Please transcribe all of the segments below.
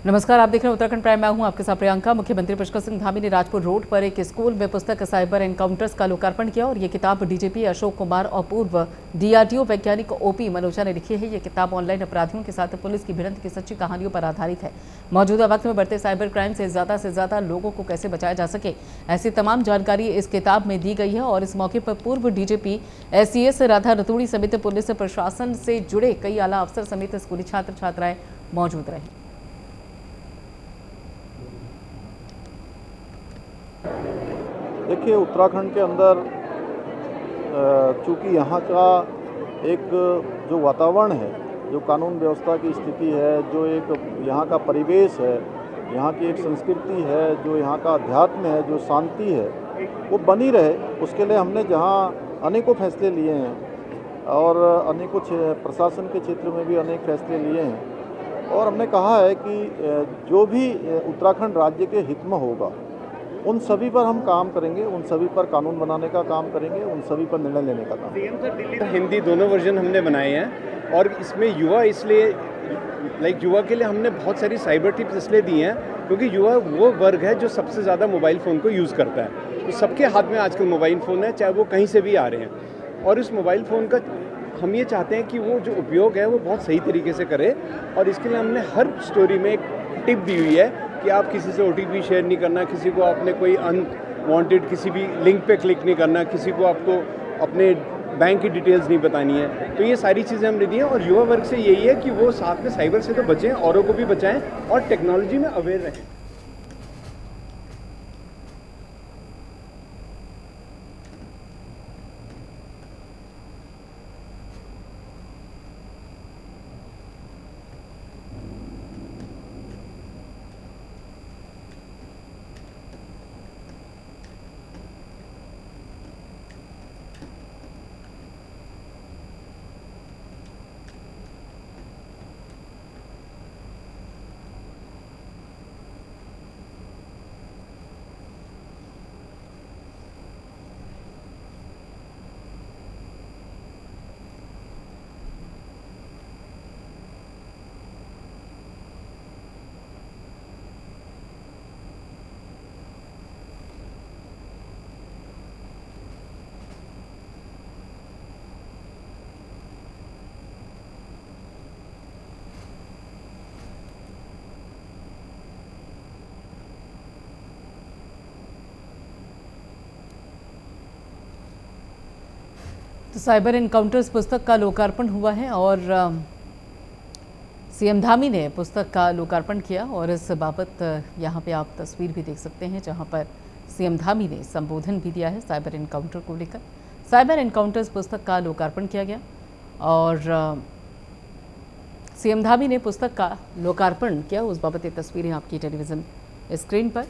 नमस्कार, आप देख रहे हैं उत्तराखंड प्राइम। मैं हूं आपके साथ प्रियंका। मुख्यमंत्री पुष्कर सिंह धामी ने राजपुर रोड पर एक स्कूल में पुस्तक साइबर एनकाउंटर्स का लोकार्पण किया और ये किताब डीजीपी अशोक कुमार और पूर्व डीआरडीओ वैज्ञानिक ओपी मनोजा ने लिखी है। ये किताब ऑनलाइन अपराधियों के साथ पुलिस की भिड़ंत की सच्ची कहानियों पर आधारित है। मौजूदा वक्त में बढ़ते साइबर क्राइम से ज्यादा लोगों को कैसे बचाया जा सके, ऐसी तमाम जानकारी इस किताब में दी गई है। और इस मौके पर पूर्व डीजीपी एससीएस राधा रतूड़ी समेत पुलिस प्रशासन से जुड़े कई आला अफसर समेत स्कूली छात्र छात्राएं मौजूद रहे। देखिए, उत्तराखंड के अंदर चूँकि यहाँ का एक जो वातावरण है, जो कानून व्यवस्था की स्थिति है, जो एक यहाँ का परिवेश है, यहाँ की एक संस्कृति है, जो यहाँ का अध्यात्म है, जो शांति है, वो बनी रहे, उसके लिए हमने जहाँ अनेकों फैसले लिए हैं और अनेकों प्रशासन के क्षेत्र में भी अनेक फैसले लिए हैं। और हमने कहा है कि जो भी उत्तराखंड राज्य के हित में होगा, उन सभी पर हम काम करेंगे, उन सभी पर कानून बनाने का काम करेंगे, उन सभी पर निर्णय लेने का काम। हिंदी दोनों वर्जन हमने बनाए हैं और इसमें युवा इसलिए युवा के लिए हमने बहुत सारी साइबर टिप्स इसलिए दी हैं क्योंकि युवा वो वर्ग है जो सबसे ज़्यादा मोबाइल फ़ोन को यूज़ करता है। तो सबके हाथ में आजकल मोबाइल फ़ोन है, चाहे वो कहीं से भी आ रहे हैं। और इस मोबाइल फ़ोन का हम ये चाहते हैं कि वो जो उपयोग है वो बहुत सही तरीके से करे। और इसके लिए हमने हर स्टोरी में एक टिप दी हुई है कि आप किसी से OTP शेयर नहीं करना, किसी को आपने कोई अनवांटेड किसी भी लिंक पे क्लिक नहीं करना, किसी को आपको अपने बैंक की डिटेल्स नहीं बतानी है। तो ये सारी चीज़ें हमने दी हैं और युवा वर्ग से यही है कि वो साथ में साइबर से तो बचें, औरों को भी बचाएं और टेक्नोलॉजी में अवेयर रहें। तो साइबर एनकाउंटर्स पुस्तक का लोकार्पण हुआ है और सीएम धामी ने पुस्तक का लोकार्पण किया और इस बाबत यहाँ पे आप तस्वीर भी देख सकते हैं जहाँ पर सीएम धामी ने संबोधन भी दिया है साइबर एनकाउंटर को लेकर। साइबर एनकाउंटर्स पुस्तक का लोकार्पण किया गया और सीएम धामी ने पुस्तक का लोकार्पण किया। उस बाबत ये तस्वीरें आपकी टेलीविजन स्क्रीन पर।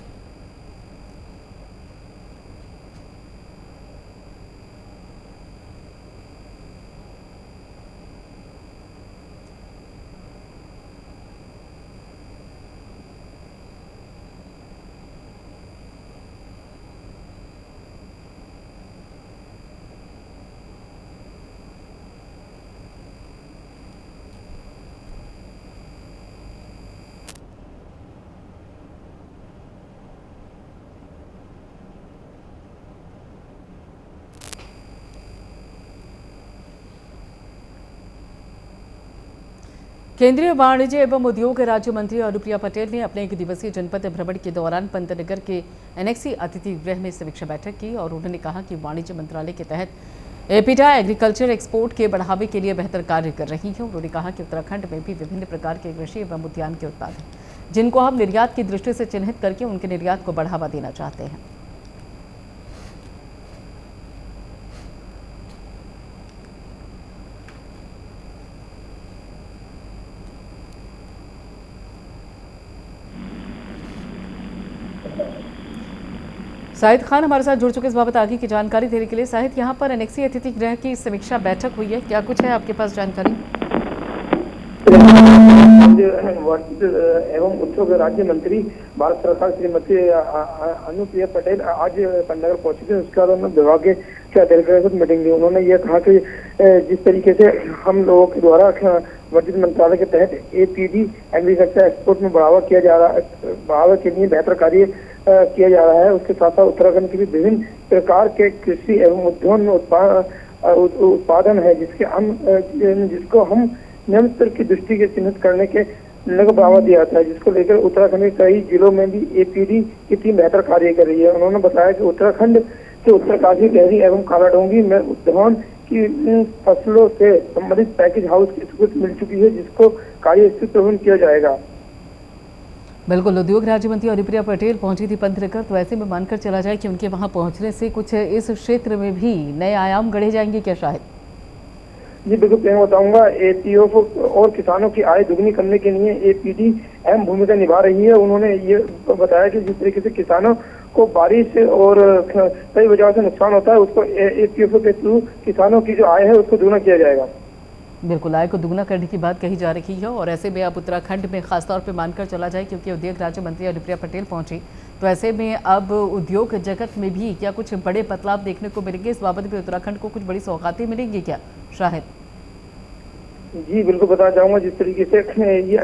केंद्रीय वाणिज्य एवं उद्योग राज्य मंत्री अनुप्रिया पटेल ने अपने 1 दिवसीय जनपद भ्रमण के दौरान पंतनगर के एनेक्सी अतिथि गृह में समीक्षा बैठक की और उन्होंने कहा कि वाणिज्य मंत्रालय के तहत एपिटा एग्रीकल्चर एक्सपोर्ट के बढ़ावे के लिए बेहतर कार्य कर रही है। उन्होंने कहा कि उत्तराखंड में भी विभिन्न प्रकार के कृषि एवं उद्यान के उत्पाद हैं जिनको हम निर्यात की दृष्टि से चिन्हित करके उनके निर्यात को बढ़ावा देना चाहते हैं। साहिद खान हमारे साथ जुड़ चुके इस बाबत आगे की जानकारी देने के लिए। साहिद, यहाँ पर एनेक्सी अतिथि गृह की समीक्षा बैठक हुई है, क्या कुछ है आपके पास जानकारी? एवं उद्योग राज्य मंत्री भारत सरकार श्रीमती अनुप्रिया पटेल आज पंतनगर पहुंची थी। उसके बाद उन्होंने विभाग के अधिकारियों के साथ मीटिंग ली। उन्होंने ये कहा कि जिस तरीके से हम लोगों के द्वारा वर्जित मंत्रालय के तहत एपीडी एग्रीकल्चर एक्सपोर्ट में बढ़ावा के लिए बेहतर कार्य किया जा रहा है। उसके साथ साथ उत्तराखंड के भी विभिन्न प्रकार के कृषि एवं उद्यान उत्पादन है जिसको हम नियमित स्तर की दृष्टि के चिन्हित करने के को बढ़ावा दिया जाता है, जिसको लेकर उत्तराखंड के कई जिलों में भी एपीडी की टीम बेहतर कार्य कर रही है। उन्होंने बताया कि उत्तराखंड के उत्तरकाशी, टिहरी एवं कालाडोंगी में उद्यान की फसलों से संबंधित पैकेज हाउस की स्वीकृति मिल चुकी है, जिसको कार्य प्रबंध किया जाएगा। बिल्कुल, उद्योग राज्य मंत्री अनुप्रिया पटेल पहुंची थी पंथनगर, तो ऐसे में मानकर चला जाए कि उनके वहां पहुंचने से कुछ इस क्षेत्र में भी नए आयाम गढ़े जाएंगे क्या शायद? जी बिल्कुल, मैं बताऊंगा। एपीओ और किसानों की आय दुगनी करने के लिए एपीडी अहम भूमिका निभा रही है। उन्होंने ये बताया कि जिस तरीके से किसानों को बारिश और कई वजहों से नुकसान होता है, उसको एपीओ के थ्रू किसानों की जो आय है उसको दुगना किया जाएगा। बिल्कुल, आय को दुगना करने की बात कही जा रही है और ऐसे में अब उत्तराखंड में खासतौर पे मानकर चला जाए, क्योंकि उद्योग राज्य मंत्री अनुप्रिया पटेल पहुंची, तो ऐसे में अब उद्योग जगत में भी क्या कुछ बड़े बदलाव देखने को मिलेंगे? इस बाबत भी उत्तराखंड को कुछ बड़ी सौगातें मिलेंगी क्या शायद? जी बिल्कुल, बताना चाहूंगा। जिस तरीके से ये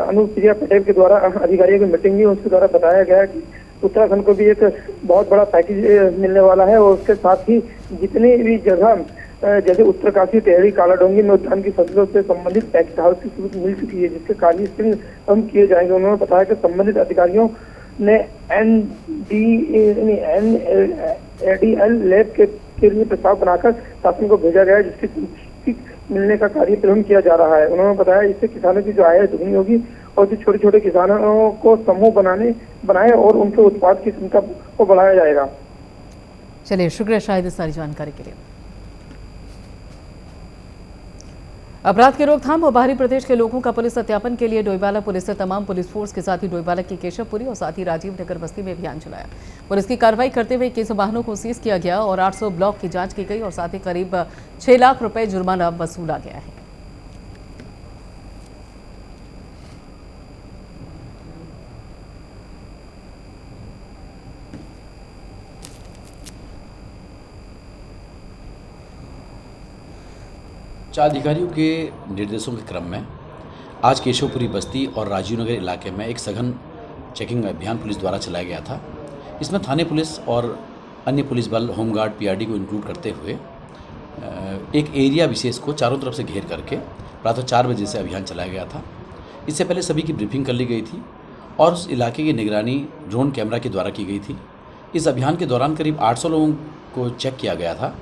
अनुप्रिया पटेल के द्वारा अधिकारियों की मीटिंग हुई, उसके द्वारा बताया गया कि उत्तराखंड को भी एक बहुत बड़ा पैकेज मिलने वाला है और उसके साथ ही जितनी भी जगह जैसे उत्तरकाशी, टिहरी, कालाडोंगी में उद्यान की फसलों से संबंधित पैकेज हाउस की स्वीकृति मिल चुकी है, जिसके कार्य हम किए जाएंगे। उन्होंने बताया कि संबंधित अधिकारियों ने एनडीएल लैब के लिए प्रस्ताव बनाकर शासन को भेजा गया है, जिसके मिलने का कार्य प्रारंभ किया जा रहा है। उन्होंने बताया इससे किसानों की जो आय दुगनी होगी और जो छोटे छोटे किसानों को समूह बनाए और उनके उत्पाद की क्षमता को बढ़ाया जाएगा। चलिए, शुक्रिया शाहिद इस सारी जानकारी के लिए। अपराध की रोकथाम और बाहरी प्रदेश के लोगों का पुलिस सत्यापन के लिए डोईवाला पुलिस ने तमाम पुलिस फोर्स के साथ ही डोईवाला की केशवपुरी और साथ ही राजीव नगर बस्ती में अभियान चलाया। पुलिस की कार्रवाई करते हुए 21 वाहनों को सीज किया गया और 800 ब्लॉक की जांच की गई और साथ ही करीब 6 लाख रुपए जुर्माना वसूला गया है। चार अधिकारियों के निर्देशों के क्रम में आज केशवपुरी बस्ती और राजीव नगर इलाके में एक सघन चेकिंग अभियान पुलिस द्वारा चलाया गया था। इसमें थाने पुलिस और अन्य पुलिस बल, होमगार्ड, पीआरडी को इंक्लूड करते हुए एक एरिया विशेष को चारों तरफ से घेर करके प्रातः 4 बजे से अभियान चलाया गया था। इससे पहले सभी की ब्रीफिंग कर ली गई थी और उस इलाके की निगरानी ड्रोन कैमरा के द्वारा की गई थी। इस अभियान के दौरान करीब 800 लोगों को चेक किया गया था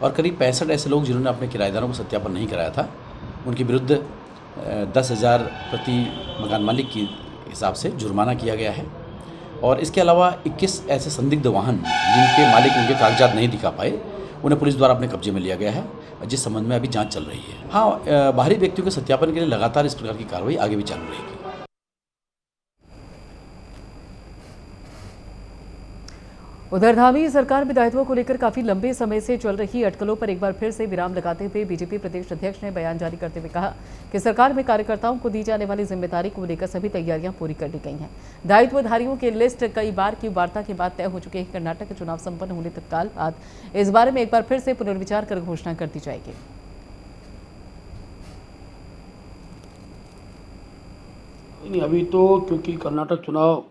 और करीब 65 ऐसे लोग जिन्होंने अपने किराएदारों को सत्यापन नहीं कराया था, उनके विरुद्ध 10,000 प्रति मकान मालिक के हिसाब से जुर्माना किया गया है। और इसके अलावा 21 ऐसे संदिग्ध वाहन जिनके मालिक उनके कागजात नहीं दिखा पाए, उन्हें पुलिस द्वारा अपने कब्जे में लिया गया है, जिस संबंध में अभी जांच चल रही है। हाँ, बाहरी व्यक्तियों के सत्यापन के लिए लगातार इस प्रकार की कार्रवाई आगे भी चालू रहेगी। उधर धामी सरकार में दायित्वों को लेकर काफी लंबे समय से चल रही अटकलों पर एक बार फिर से विराम लगाते हुए बीजेपी प्रदेश अध्यक्ष ने बयान जारी करते हुए कहा कि सरकार में कार्यकर्ताओं को दी जाने वाली जिम्मेदारी को लेकर सभी तैयारियां पूरी कर ली गई हैं। दायित्वधारियों की लिस्ट कई बार की वार्ता के बाद तय हो चुकी है। कर्नाटक के चुनाव संपन्न होने तत्काल बाद इस बारे में एक बार फिर से पुनर्विचार कर घोषणा कर दी जाएगी। नहीं, अभी तो क्योंकि कर्नाटक चुनाव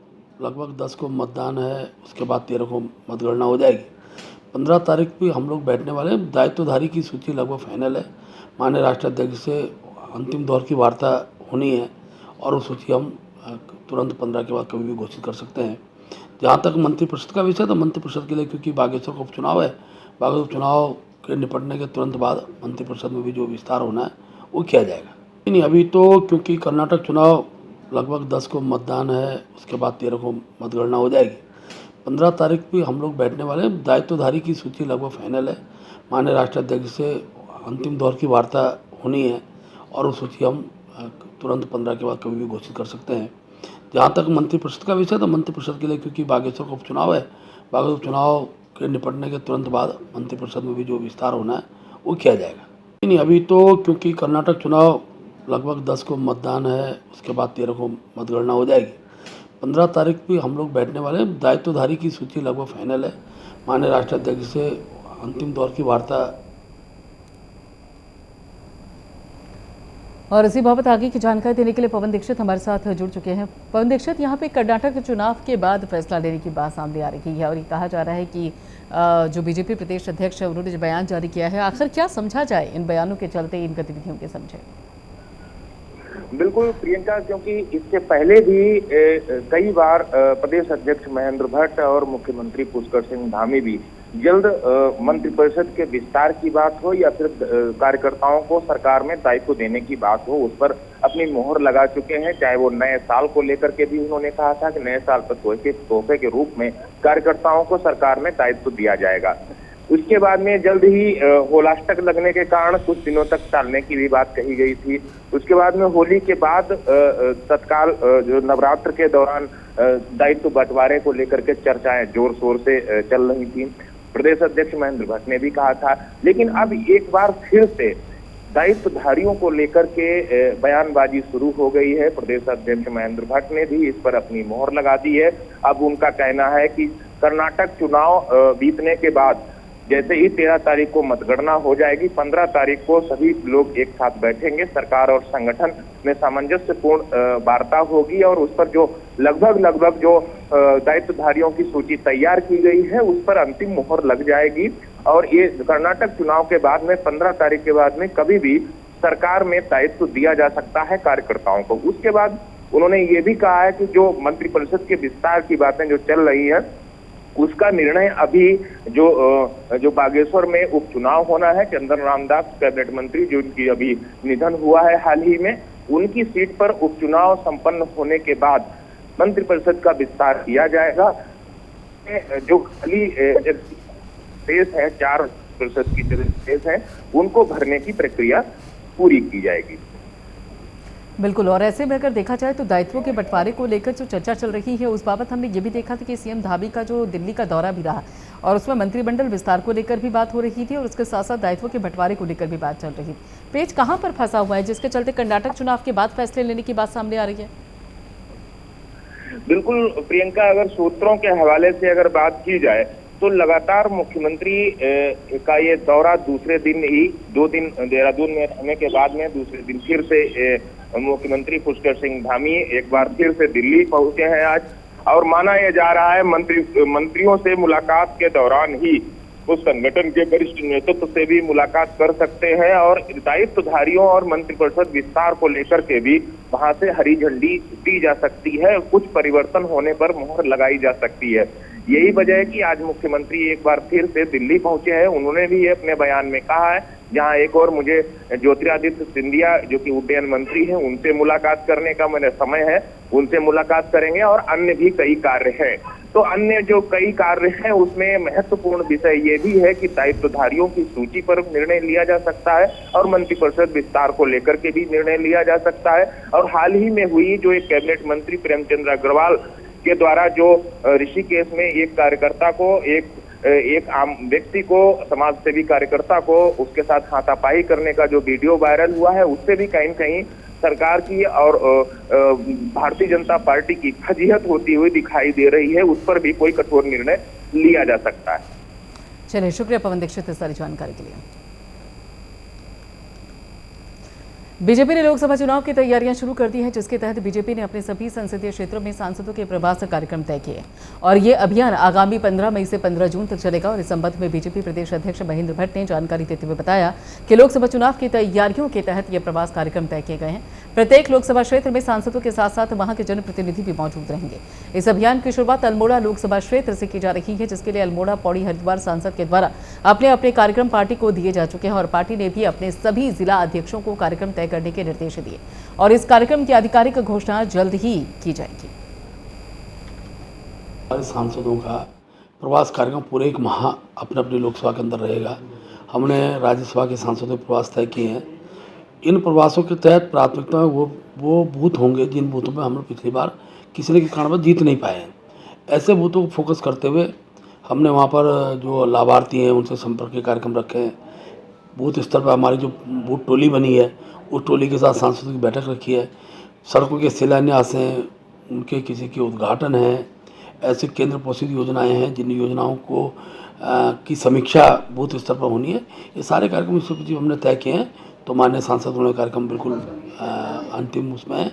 लगभग 10 को मतदान है, उसके बाद 13 को मतगणना हो जाएगी। 15 तारीख भी हम लोग बैठने वाले हैं। दायित्वधारी की सूची लगभग फाइनल है। माननीय राष्ट्राध्यक्ष से अंतिम दौर की वार्ता होनी है और वो सूची हम तुरंत 15 के बाद कभी भी घोषित कर सकते हैं। जहाँ तक मंत्रिपरिषद का विषय, तो मंत्रिपरिषद के लिए क्योंकि बागेश्वर का उपचुनाव है, बागेश्वर उपचुनाव के निपटने के तुरंत बाद मंत्रिपरिषद में भी जो विस्तार होना है वो किया जाएगा। नहीं, अभी तो क्योंकि कर्नाटक चुनाव लगभग 10 को मतदान है, उसके बाद 13 को मतगणना हो जाएगी। 15 तारीख भी हम लोग बैठने वाले हैं। दायित्वधारी की सूची लगभग फाइनल है। माननीय राष्ट्राध्यक्ष से अंतिम दौर की वार्ता होनी है और वो सूची हम तुरंत 15 के बाद कभी भी घोषित कर सकते हैं। जहाँ तक मंत्रिपरिषद का विषय, तो मंत्रिपरिषद के लिए क्योंकि बागेश्वर का उपचुनाव है, बागेश्वर उपचुनाव के निपटने के तुरंत बाद मंत्रिपरिषद में भी जो विस्तार होना है वो किया जाएगा। नहीं, अभी तो क्योंकि कर्नाटक चुनाव लगभग 10 को मतदान है, उसके बाद 13 को मतगणना हो जाएगी। 15 तारीख भी हम लोग बैठने वाले हैं। दायित्वधारी की सूची लगभग फाइनल है। माननीय राष्ट्राध्यक्ष से अंतिम दौर की वार्ता और इसी बाबत आगे की जानकारी देने के लिए पवन दीक्षित हमारे साथ जुड़ चुके हैं। पवन दीक्षित, यहाँ पे कर्नाटक चुनाव के बाद फैसला लेने की बात सामने आ रही है और ये कहा जा रहा है कि जो बीजेपी प्रदेश अध्यक्ष है उन्होंने जो बयान जारी किया है, आखिर क्या समझा जाए इन बयानों के चलते, इन गतिविधियों के समझे? बिल्कुल प्रियंका, क्योंकि इससे पहले भी कई बार प्रदेश अध्यक्ष महेंद्र भट्ट और मुख्यमंत्री पुष्कर सिंह धामी भी जल्द मंत्रिपरिषद के विस्तार की बात हो या फिर कार्यकर्ताओं को सरकार में दायित्व देने की बात हो, उस पर अपनी मोहर लगा चुके हैं। चाहे वो नए साल को लेकर के भी उन्होंने कहा था कि नए साल पर तोहफे के रूप में कार्यकर्ताओं को सरकार में दायित्व दिया जाएगा। उसके बाद में जल्द ही होलाष्टक लगने के कारण कुछ दिनों तक टालने की भी बात कही गई थी। उसके बाद में होली के बाद तत्काल जो नवरात्र के दौरान दायित्व बंटवारे को लेकर के चर्चाएं जोर शोर से चल रही थी। प्रदेश अध्यक्ष महेंद्र भट्ट ने भी कहा था, लेकिन अब एक बार फिर से दायित्वधारियों को लेकर के बयानबाजी शुरू हो गई है। प्रदेश अध्यक्ष महेंद्र भट्ट ने भी इस पर अपनी मोहर लगा दी है। अब उनका कहना है कि कर्नाटक चुनाव बीतने के बाद जैसे ही 13 तारीख को मतगणना हो जाएगी, 15 तारीख को सभी लोग एक साथ बैठेंगे, सरकार और संगठन में सामंजस्यपूर्ण वार्ता होगी और उस पर जो लगभग जो दायित्वधारियों की सूची तैयार की गई है उस पर अंतिम मोहर लग जाएगी। और ये कर्नाटक चुनाव के बाद में 15 तारीख के बाद में कभी भी सरकार में दायित्व दिया जा सकता है कार्यकर्ताओं को। उसके बाद उन्होंने ये भी कहा है कि जो मंत्रिपरिषद के विस्तार की बातें जो चल रही है उसका निर्णय अभी जो बागेश्वर में उपचुनाव होना है, चंदन रामदास कैबिनेट मंत्री जो उनकी अभी निधन हुआ है हाल ही में, उनकी सीट पर उपचुनाव संपन्न होने के बाद मंत्रिपरिषद का विस्तार किया जाएगा। जो खाली स्पेस है, 4% की जो स्पेस है, उनको भरने की प्रक्रिया पूरी की जाएगी। बिल्कुल, और ऐसे में अगर देखा जाए तो दायित्वों के बंटवारे को लेकर जो चर्चा चल रही है उस बाबत हमने ये भी देखा था कि सीएम धामी का जो दिल्ली का दौरा भी रहा और उसमें मंत्रिमंडल विस्तार को लेकर भी बात हो रही थी और उसके साथ साथ दायित्वों के बंटवारे को लेकर भी बात चल रही थी। पेच कहाँ पर फंसा हुआ है जिसके चलते कर्नाटक चुनाव के बाद फैसले लेने की बात सामने आ रही है? बिल्कुल प्रियंका, अगर सूत्रों के हवाले से अगर बात की जाए तो लगातार मुख्यमंत्री का ये दौरा दूसरे दिन ही 2 दिन देहरादून में रहने के बाद में दूसरे दिन फिर से मुख्यमंत्री पुष्कर सिंह धामी एक बार फिर से दिल्ली पहुंचे हैं आज। और माना यह जा रहा है मंत्रियों से मुलाकात के दौरान ही उस संगठन के वरिष्ठ नेतृत्व से भी मुलाकात कर सकते हैं और दायित्वधारियों और मंत्रिपरिषद विस्तार को लेकर के भी वहां से हरी झंडी दी जा सकती है। कुछ परिवर्तन होने पर मोहर लगाई जा सकती है। यही वजह है कि आज मुख्यमंत्री एक बार फिर से दिल्ली पहुंचे हैं। उन्होंने भी अपने बयान में कहा है, जहां एक और मुझे ज्योतिरादित्य सिंधिया जो कि उड्डयन मंत्री हैं उनसे मुलाकात करने का मेरा समय है, उनसे मुलाकात करेंगे और अन्य भी कई कार्य हैं। तो अन्य जो कई कार्य हैं उसमें महत्वपूर्ण विषय ये भी है कि दायित्वधारियों की सूची पर निर्णय लिया जा सकता है और मंत्रिपरिषद विस्तार को लेकर के भी निर्णय लिया जा सकता है। और हाल ही में हुई जो एक कैबिनेट मंत्री प्रेमचंद्र अग्रवाल के द्वारा जो ऋषिकेश में एक कार्यकर्ता को एक आम व्यक्ति को, समाज सेवी कार्यकर्ता को उसके साथ हाथापाई करने का जो वीडियो वायरल हुआ है, उससे भी कहीं न कहीं सरकार की और भारतीय जनता पार्टी की फजीहत होती हुई दिखाई दे रही है। उस पर भी कोई कठोर निर्णय लिया जा सकता है। चलिए, शुक्रिया पवन दीक्षित इस सारी जानकारी के लिए। बीजेपी ने लोकसभा चुनाव की तैयारियां शुरू कर दी हैं, जिसके तहत बीजेपी ने अपने सभी संसदीय क्षेत्रों में सांसदों के प्रवास कार्यक्रम तय किए और ये अभियान आगामी 15 मई से 15 जून तक चलेगा। और इस संबंध में बीजेपी प्रदेश अध्यक्ष महेंद्र भट्ट ने जानकारी देते हुए बताया कि लोकसभा चुनाव की तैयारियों के तहत ये प्रवास कार्यक्रम तय किए गए हैं। प्रत्येक लोकसभा क्षेत्र में सांसदों के साथ साथ वहां के जनप्रतिनिधि भी मौजूद रहेंगे। इस अभियान की शुरुआत अल्मोड़ा लोकसभा क्षेत्र से की जा रही है, जिसके लिए अल्मोड़ा, पौड़ी, हरिद्वार सांसद के द्वारा अपने अपने कार्यक्रम पार्टी को दिए जा चुके हैं और पार्टी ने भी अपने सभी जिला अध्यक्षों को कार्यक्रम तय करने के निर्देश दिए और इस कार्यक्रम की आधिकारिक घोषणा जल्द ही की जाएगी। सांसदों का प्रवास कार्यक्रम पूरे 1 माह अपने अपने लोकसभा के अंदर रहेगा। हमने राज्यसभा के सांसदों के प्रवास तय किए हैं। इन प्रवासों के तहत प्राथमिकता में वो बूथ होंगे जिन बूथों में हम लोग पिछली बार किसी न किसी कारणवश जीत नहीं पाए हैं। ऐसे बूथों को फोकस करते हुए हमने वहाँ पर जो लाभार्थी हैं उनसे संपर्क के कार्यक्रम रखे हैं। बूथ स्तर पर हमारी जो बूथ टोली बनी है उस टोली के साथ सांसदों की बैठक रखी है। सड़कों के शिलान्यास हैं, उनके किसी के उद्घाटन हैं, ऐसे केंद्र पोषित योजनाएं हैं जिन योजनाओं की समीक्षा बूथ स्तर पर होनी है। ये सारे कार्यक्रम इस हमने तय किए हैं तो माननीय सांसदों ने कार्यक्रम बिल्कुल अंतिम उसमें है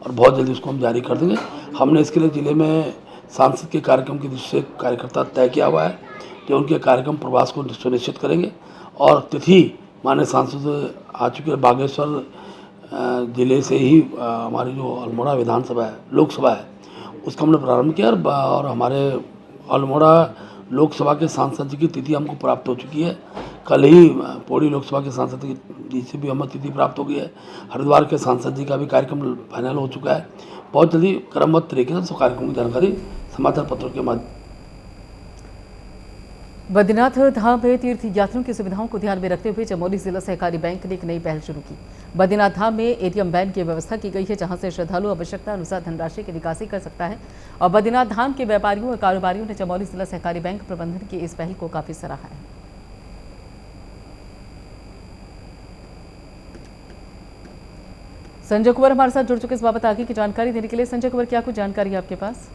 और बहुत जल्दी उसको हम जारी कर देंगे। हमने इसके लिए ज़िले में सांसद के कार्यक्रम की दृष्टि से कार्यकर्ता तय किया हुआ है कि उनके कार्यक्रम प्रवास को सुनिश्चित करेंगे और तिथि माननीय सांसद आ चुके हैं। बागेश्वर ज़िले से ही हमारी जो अल्मोड़ा विधानसभा है, लोकसभा है, उसका हमने प्रारंभ किया और हमारे अल्मोड़ा लोकसभा के सांसद जी की तिथि हमको प्राप्त हो चुकी है। कल ही पौड़ी लोकसभा के सांसद जी से भी हमें तिथि प्राप्त हो गई है। हरिद्वार के सांसद जी का भी कार्यक्रम फाइनल हो चुका है। बहुत जल्दी क्रमबद्ध तरीके से कार्यक्रम की जानकारी समाचार पत्रों के माध्यम। बद्रीनाथ धाम में तीर्थ यात्रियों की सुविधाओं को ध्यान में रखते हुए चमोली जिला सहकारी बैंक ने एक नई पहल शुरू की। बद्रीनाथ धाम में एटीएम वैन की व्यवस्था की गई है, जहां से श्रद्धालु आवश्यकता अनुसार धनराशि की निकासी कर सकता है। और बद्रीनाथ धाम के व्यापारियों और कारोबारियों ने चमोली जिला सहकारी बैंक प्रबंधन की इस पहल को काफी सराहा है। संजय कुंवर हमारे साथ जुड़ चुके इस बाबत आगे की जानकारी देने के लिए। संजय कुंवर, क्या कुछ जानकारी है आपके पास?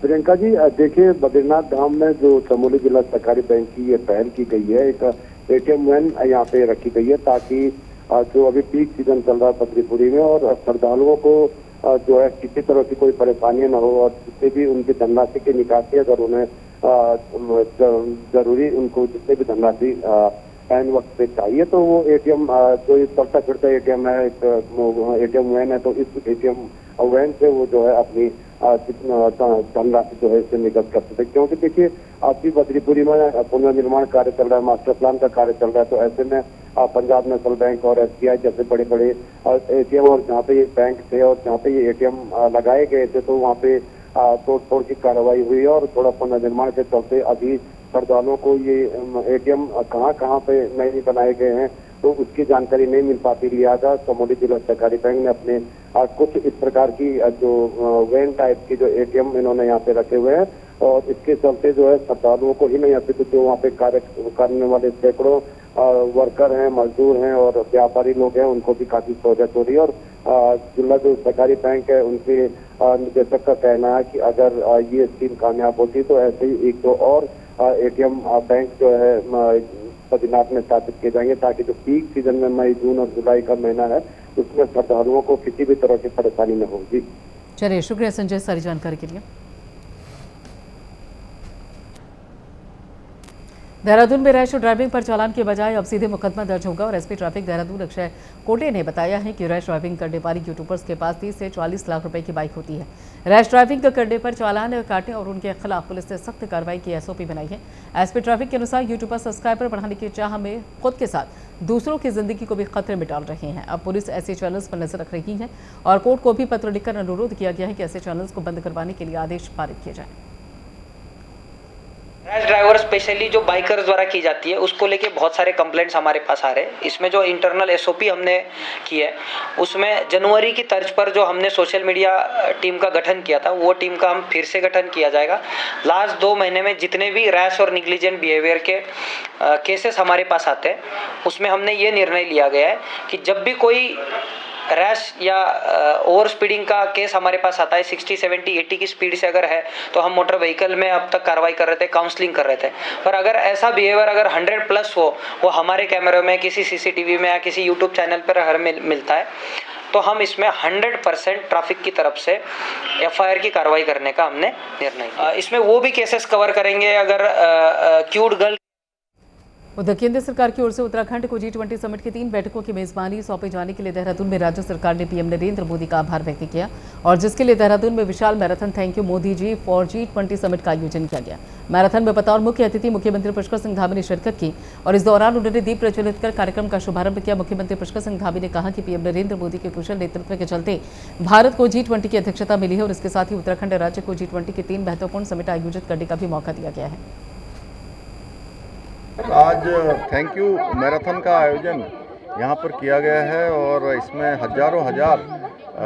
प्रियंका जी, देखिए, बद्रीनाथ धाम में जो चमोली जिला सहकारी बैंक की ये पहल की गई है, एक एटीएम वैन यहाँ पे रखी गई है ताकि जो अभी पीक सीजन चल रहा है बद्रीपुरी में और श्रद्धालुओं को जो है किसी तरह की कोई परेशानी न हो और जितने भी उनकी धनराशि की निकासी अगर उन्हें जरूरी उनको जितने भी धनराशि एन वक्त पे चाहिए तो वो एटीएम जो चलता फिरता एटीएम है, एटीएम वैन है, तो इस एटीएम वैन से वो जो है अपनी धनराशि जो है इससे निगत कर सकते। क्योंकि देखिए, अभी बद्रीपुरी में पुनर्निर्माण कार्य चल रहा है, मास्टर प्लान का कार्य चल रहा है, तो ऐसे में पंजाब नेशनल बैंक और एसबीआई जैसे बड़े बड़े एटीएम और जहाँ पे ये बैंक थे और जहाँ पे ये एटीएम लगाए गए थे, तो वहाँ पे तोड़ की कार्रवाई हुई और थोड़ा पुनर्निर्माण के चलते अभी श्रद्धालुओं को ये एटीएम कहाँ पे नहीं बनाए गए हैं तो उसकी जानकारी नहीं मिल पाती। लिहाजा चमोली जिला सहकारी बैंक ने अपने कुछ इस प्रकार की जो वैन टाइप की जो एटीएम इन्होंने यहाँ पे रखे हुए हैं और इसके चलते जो है श्रद्धालुओं को ही नहीं आते तो जो वहाँ पे कार्य करने वाले सैकड़ों वर्कर हैं, मजदूर हैं और व्यापारी लोग हैं, उनको भी काफी सहूलियत हो रही है। और जिला जो सहकारी बैंक है उनके निदेशक का कहना है कि अगर ये स्कीम कामयाब होती तो ऐसे ही एक दो और एटीएम बैंक जो है बद्रीनाथ में स्थापित किए जाएंगे ताकि जो पीक सीजन में मई, जून और जुलाई का महीना है उसमें श्रद्धालुओं को किसी भी तरह की परेशानी न होगी। चलिए, शुक्रिया संजय सारी जानकारी के लिए। देहरादून में रैश ड्राइविंग पर चालान के बजाय अब सीधे मुकदमा दर्ज होगा और एसपी ट्रैफिक देहरादून अक्षय कोटे ने बताया है कि रैश ड्राइविंग करने वाले यूट्यूबर्स के पास 30 से 40 लाख रुपए की बाइक होती है। रैश ड्राइविंग करने पर चालान काटने और उनके खिलाफ पुलिस ने सख्त कार्रवाई की एसओपी बनाई है। एसपी ट्रैफिक के अनुसार यूट्यूबर सब्सक्राइबर बढ़ाने की चाह में खुद के साथ दूसरों की जिंदगी को भी खतरे में डाल रहे हैं। अब पुलिस ऐसे चैनल्स पर नजर रख रही है और कोर्ट को भी पत्र लिखकर अनुरोध किया गया है कि ऐसे चैनल्स को बंद करवाने के लिए आदेश पारित किए जाए। रैश ड्राइवर स्पेशली जो बाइकर्स द्वारा की जाती है उसको लेके बहुत सारे कंप्लेंट्स हमारे पास आ रहे हैं। इसमें जो इंटरनल एसओपी हमने की है उसमें जनवरी की तर्ज पर जो हमने सोशल मीडिया टीम का गठन किया था वो टीम का हम फिर से गठन किया जाएगा। लास्ट 2 महीने में जितने भी रैश और निग्लिजेंट बिहेवियर के केसेस हमारे पास आते हैं उसमें हमने ये निर्णय लिया गया है कि जब भी कोई रैश या ओवर स्पीडिंग का केस हमारे पास आता है 60, 70, 80 की स्पीड से अगर है तो हम मोटर व्हीकल में अब तक कार्रवाई कर रहे थे, काउंसलिंग कर रहे थे। पर अगर ऐसा बिहेवियर अगर 100+ हो, वो हमारे कैमरे में, किसी सीसीटीवी में या किसी यूट्यूब चैनल पर हर मिलता है तो हम इसमें 100% ट्रैफिक की तरफ से एफआईआर की कार्रवाई करने का हमने निर्णय किया। इसमें वो भी केसेस कवर करेंगे अगर क्यूट गर्ल। उधर केंद्र सरकार की ओर से उत्तराखंड को G20 समिट की 3 बैठकों की मेजबानी सौंपे जाने के लिए देहरादून में राज्य सरकार ने पीएम नरेंद्र मोदी का आभार व्यक्त किया और जिसके लिए देहरादून में विशाल marathon thank you Modi ji for G20 summit का आयोजन किया गया। मैराथन में बतौर मुख्य अतिथि मुख्यमंत्री पुष्कर सिंह धामी ने शिरकत की और इस दौरान उन्होंने दीप प्रज्वलित कर कार्यक्रम का शुभारंभ किया। मुख्यमंत्री पुष्कर सिंह धामी ने कहा कि पीएम नरेंद्र मोदी के कुशल नेतृत्व के चलते भारत को G20 की अध्यक्षता मिली है और इसके साथ ही उत्तराखंड राज्य को G20 की 3 महत्वपूर्ण समिट आयोजित करने का भी मौका दिया गया है। आज थैंक यू मैराथन का आयोजन यहाँ पर किया गया है और इसमें हजारों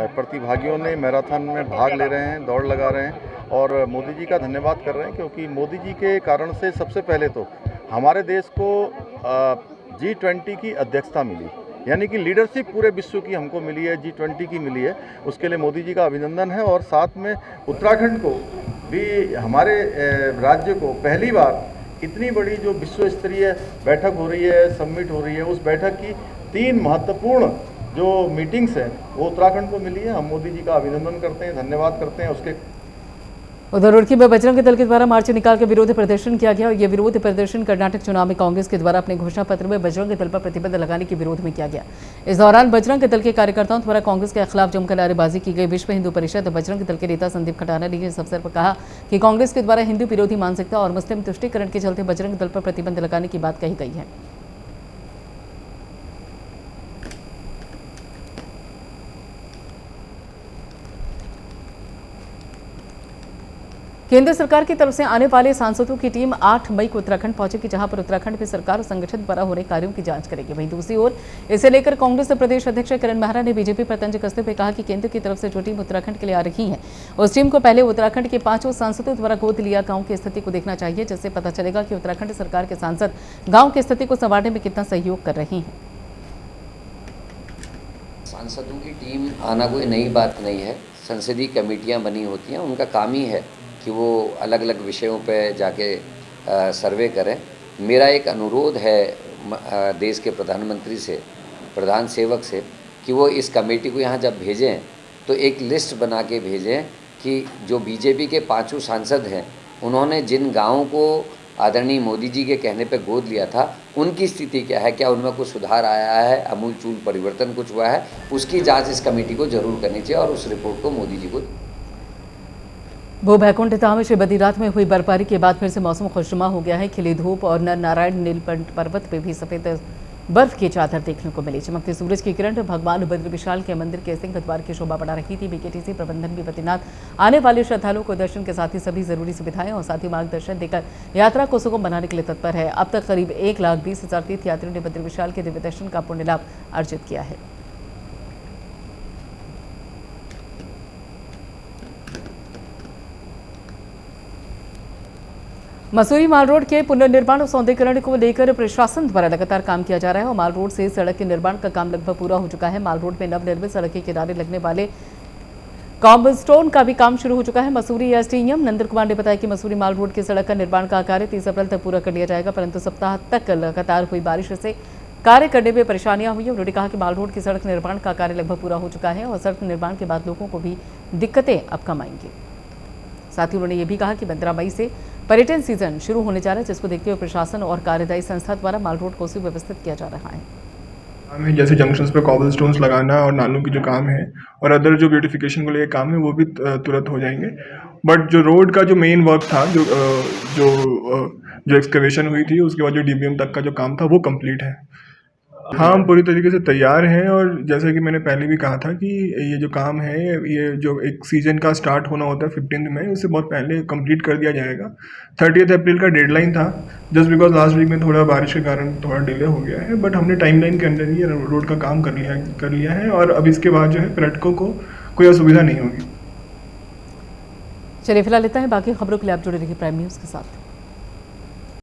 प्रतिभागियों ने मैराथन में भाग ले रहे हैं, दौड़ लगा रहे हैं और मोदी जी का धन्यवाद कर रहे हैं क्योंकि मोदी जी के कारण से सबसे पहले तो हमारे देश को G20 की अध्यक्षता मिली, यानी कि लीडरशिप पूरे विश्व की हमको मिली है, G20 की मिली है। उसके लिए मोदी जी का अभिनंदन है और साथ में उत्तराखंड को भी, हमारे राज्य को पहली बार इतनी बड़ी जो विश्व स्तरीय बैठक हो रही है, समिट हो रही है, उस बैठक की 3 महत्वपूर्ण जो मीटिंग्स हैं वो उत्तराखंड को मिली है। हम मोदी जी का अभिनंदन करते हैं, धन्यवाद करते हैं उसके। उधर रुड़की में बजरंग दल के द्वारा मार्च निकाल कर विरोध प्रदर्शन किया गया और ये विरोध प्रदर्शन कर्नाटक चुनाव में कांग्रेस के द्वारा अपने घोषणा पत्र में बजरंग दल पर प्रतिबंध लगाने के विरोध में किया गया। इस दौरान बजरंग दल के कार्यकर्ताओं द्वारा कांग्रेस के खिलाफ जमकर नारेबाजी की गई। विश्व हिंदू परिषद बजरंग दल के नेता संदीप खटाना ने इस अवसर पर कहा कि कांग्रेस के द्वारा हिंदू विरोधी मानसिकता और मुस्लिम तुष्टीकरण के चलते बजरंग दल पर प्रतिबंध लगाने की बात कही गई है। केंद्र सरकार की तरफ से आने वाले सांसदों की टीम 8 मई को उत्तराखंड पहुंचेगी, जहां पर उत्तराखंड में सरकार और संगठन द्वारा हो रहे कार्यों की जांच करेगी। वहीं दूसरी ओर इसे लेकर कांग्रेस प्रदेश अध्यक्ष किरण मेहरा ने बीजेपी पर तंज कसते हुए कहा कि केंद्र की तरफ से जो टीम उत्तराखंड के लिए आ रही है उस टीम को पहले उत्तराखंड के 5 सांसदों द्वारा गोद लिया गाँव की स्थिति को देखना चाहिए, जिससे पता चलेगा कि उत्तराखंड सरकार के सांसद गाँव की स्थिति को संवारने में कितना सहयोग कर रही है। सांसदों की टीम आना कोई नई बात नहीं है। संसदीय कमेटियां बनी होती हैं, उनका काम ही है कि वो अलग अलग विषयों पे जाके सर्वे करें। मेरा एक अनुरोध है देश के प्रधानमंत्री से, प्रधान सेवक से, कि वो इस कमेटी को यहाँ जब भेजें तो एक लिस्ट बना के भेजें कि जो बीजेपी के 5 सांसद हैं उन्होंने जिन गाँवों को आदरणीय मोदी जी के कहने पे गोद लिया था उनकी स्थिति क्या है, क्या उनमें कुछ सुधार आया है, अमूलचूल परिवर्तन कुछ हुआ है, उसकी जाँच इस कमेटी को जरूर करनी चाहिए और उस रिपोर्ट को मोदी जी को। भू बैकुंठ धाम श्री बद्रीनाथ में हुई बर्फबारी के बाद फिर से मौसम खुशनुमा हो गया है। खिली धूप और नर नारायण नीलकंठ पर्वत पे भी सफेद बर्फ की चादर देखने को मिली। चमकते सूरज की किरण भगवान बद्र विशाल के मंदिर के सिंह द्वार की शोभा बढ़ा रही थी। बीकेटीसी प्रबंधन भी बद्रीनाथ आने वाले श्रद्धालुओं को दर्शन के साथ ही सभी जरूरी सुविधाएं और साथ ही मार्गदर्शन देकर यात्रा को सुगम बनाने के लिए तत्पर है। अब तक करीब 1,20,000 तीर्थयात्रियों ने बद्र विशाल के दिव्य दर्शन का पुण्य लाभ अर्जित किया है। मसूरी माल रोड के पुनर्निर्माण और सौंदर्यीकरण को लेकर प्रशासन द्वारा लगातार काम किया जा रहा है और माल रोड से सड़क के निर्माण का काम लगभग पूरा हो चुका है। माल रोड में नवनिर्मित सड़क के किनारे लगने वाले कॉबलस्टोन का भी काम शुरू हो चुका है। मसूरी एसडीएम नंदन कुमार ने बताया कि मसूरी माल रोड की सड़क का निर्माण का कार्य 30 अप्रैल तक पूरा कर लिया जाएगा, परंतु सप्ताह तक लगातार हुई बारिश से कार्य करने में परेशानियां हुई। उन्होंने कहा कि माल रोड की सड़क निर्माण का कार्य लगभग पूरा हो चुका है और सड़क निर्माण के बाद लोगों को भी दिक्कतें अब कम आएंगी। साथ ही उन्होंने ये भी कहा कि 15 मई से पर्यटन सीजन शुरू होने जा रहा है, जिसको देखते हुए प्रशासन और कार्यदायी संस्था द्वारा माल रोड को सुव्यवस्थित किया जा रहा है। जैसे जंक्शंस पे कॉबल स्टोन्स लगाना और नालों की जो काम है और अदर जो ब्यूटिफिकेशन को लेकर काम है वो भी तुरंत हो जाएंगे। बट जो रोड का जो मेन वर्क था, जो एक्सकवेशन हुई थी, उसके बाद जो डीबीएम तक का जो काम था वो कंप्लीट है। हाँ, हम पूरी तरीके से तैयार हैं और जैसे कि मैंने पहले भी कहा था कि ये जो काम है, ये जो एक सीजन का स्टार्ट होना होता है 15 मई, उससे बहुत पहले कंप्लीट कर दिया जाएगा। 30 अप्रैल का डेडलाइन था, जस्ट बिकॉज लास्ट वीक में थोड़ा बारिश के कारण थोड़ा डिले हो गया है, बट हमने टाइमलाइन के अंदर ही रोड का काम कर लिया है और अब इसके बाद जो है पर्यटकों को कोई असुविधा नहीं होगी। चलिए फिलहाल लेता है, बाकी खबरों के लिए आप जुड़े रहिए प्राइम न्यूज़ के साथ।